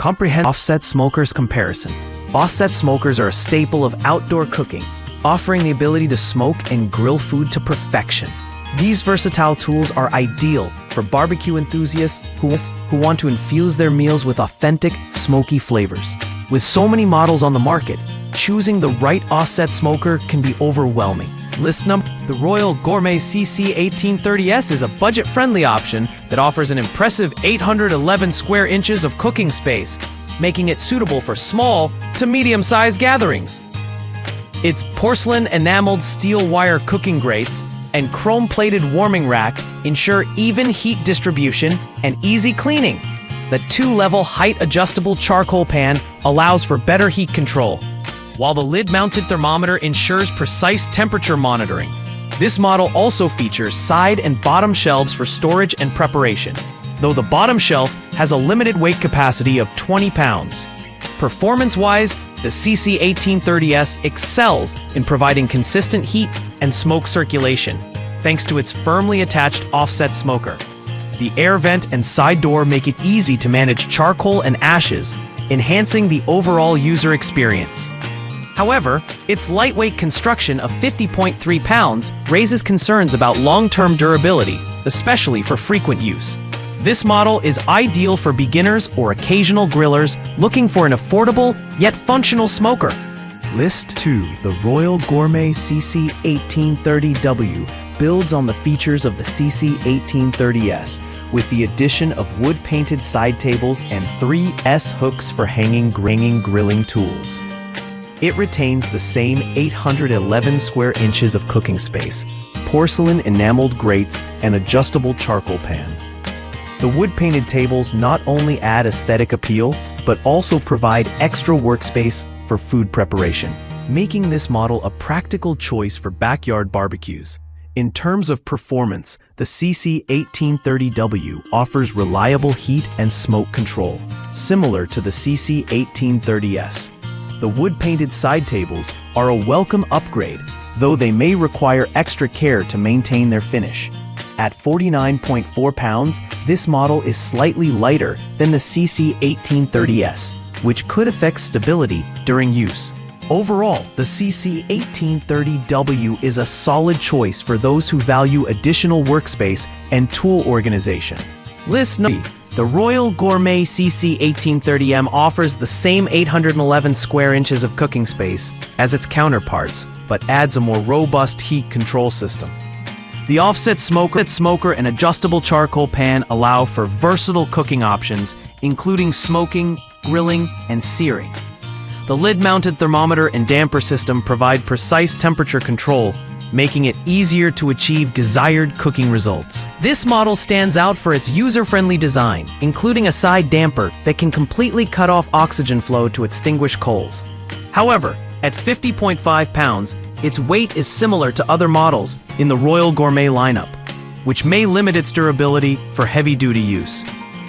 comprehensive offset smokers comparison. Offset smokers are a staple of outdoor cooking, offering the ability to smoke and grill food to perfection. These versatile tools are ideal for barbecue enthusiasts who want to infuse their meals with authentic, smoky flavors. With so many models on the market, choosing the right offset smoker can be overwhelming. The Royal Gourmet CC1830S is a budget-friendly option that offers an impressive 811 square inches of cooking space, making it suitable for small to medium-sized gatherings. Its porcelain enameled steel wire cooking grates and chrome-plated warming rack ensure even heat distribution and easy cleaning. The 2-level height-adjustable charcoal pan allows for better heat control, while the lid-mounted thermometer ensures precise temperature monitoring. This model also features side and bottom shelves for storage and preparation, though the bottom shelf has a limited weight capacity of 20 pounds. Performance-wise, the CC1830S excels in providing consistent heat and smoke circulation, thanks to its firmly attached offset smoker. The air vent and side door make it easy to manage charcoal and ashes, enhancing the overall user experience. However, its lightweight construction of 50.3 pounds raises concerns about long-term durability, especially for frequent use. This model is ideal for beginners or occasional grillers looking for an affordable yet functional smoker. List 2. The Royal Gourmet CC1830W builds on the features of the CC1830S with the addition of wood-painted side tables and 3 S-hooks for hanging grilling tools. It retains the same 811 square inches of cooking space, porcelain enameled grates, and adjustable charcoal pan. The wood-painted tables not only add aesthetic appeal, but also provide extra workspace for food preparation, making this model a practical choice for backyard barbecues. In terms of performance, the CC1830W offers reliable heat and smoke control, similar to the CC1830S. The wood-painted side tables are a welcome upgrade, though they may require extra care to maintain their finish. At 49.4 pounds, this model is slightly lighter than the CC1830S, which could affect stability during use. Overall, the CC1830W is a solid choice for those who value additional workspace and tool organization. List 3. The Royal Gourmet CC1830M offers the same 811 square inches of cooking space as its counterparts, but adds a more robust heat control system. The offset smoker and adjustable charcoal pan allow for versatile cooking options, including smoking, grilling, and searing. The lid-mounted thermometer and damper system provide precise temperature control, making it easier to achieve desired cooking results. This model stands out for its user-friendly design, including a side damper that can completely cut off oxygen flow to extinguish coals. However, at 50.5 pounds, its weight is similar to other models in the Royal Gourmet lineup, which may limit its durability for heavy-duty use.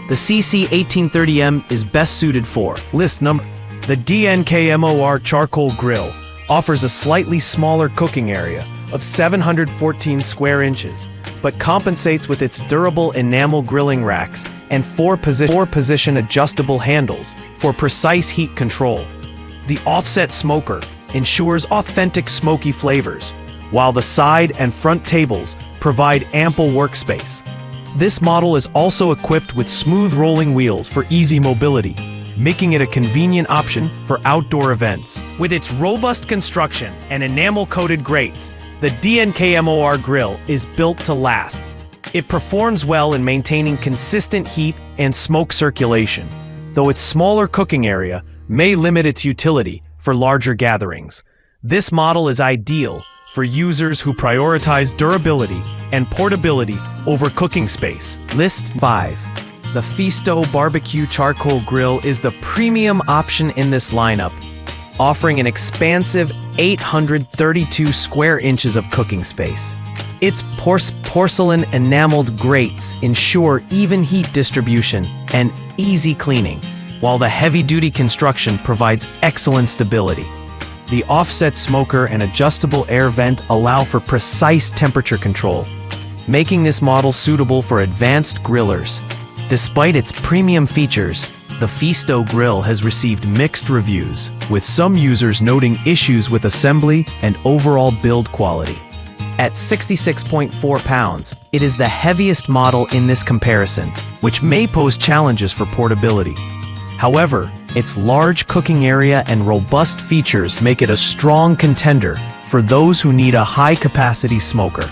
The CC1830M is best suited for the DNKMOR Charcoal Grill offers a slightly smaller cooking area of 714 square inches, but compensates with its durable enamel grilling racks and four-position adjustable handles for precise heat control. The offset smoker ensures authentic smoky flavors, while the side and front tables provide ample workspace. This model is also equipped with smooth rolling wheels for easy mobility, making it a convenient option for outdoor events. With its robust construction and enamel-coated grates, the DNKMOR grill is built to last. It performs well in maintaining consistent heat and smoke circulation, though its smaller cooking area may limit its utility for larger gatherings. This model is ideal for users who prioritize durability and portability over cooking space. List 5. The Festo Barbecue Charcoal Grill is the premium option in this lineup, offering an expansive 832 square inches of cooking space. Its porcelain enameled grates ensure even heat distribution and easy cleaning, while the heavy-duty construction provides excellent stability. The offset smoker and adjustable air vent allow for precise temperature control, making this model suitable for advanced grillers. Despite its premium features, The Festo grill has received mixed reviews, with some users noting issues with assembly and overall build quality. At 66.4 pounds, it is the heaviest model in this comparison, which may pose challenges for portability. However, its large cooking area and robust features make it a strong contender for those who need a high-capacity smoker.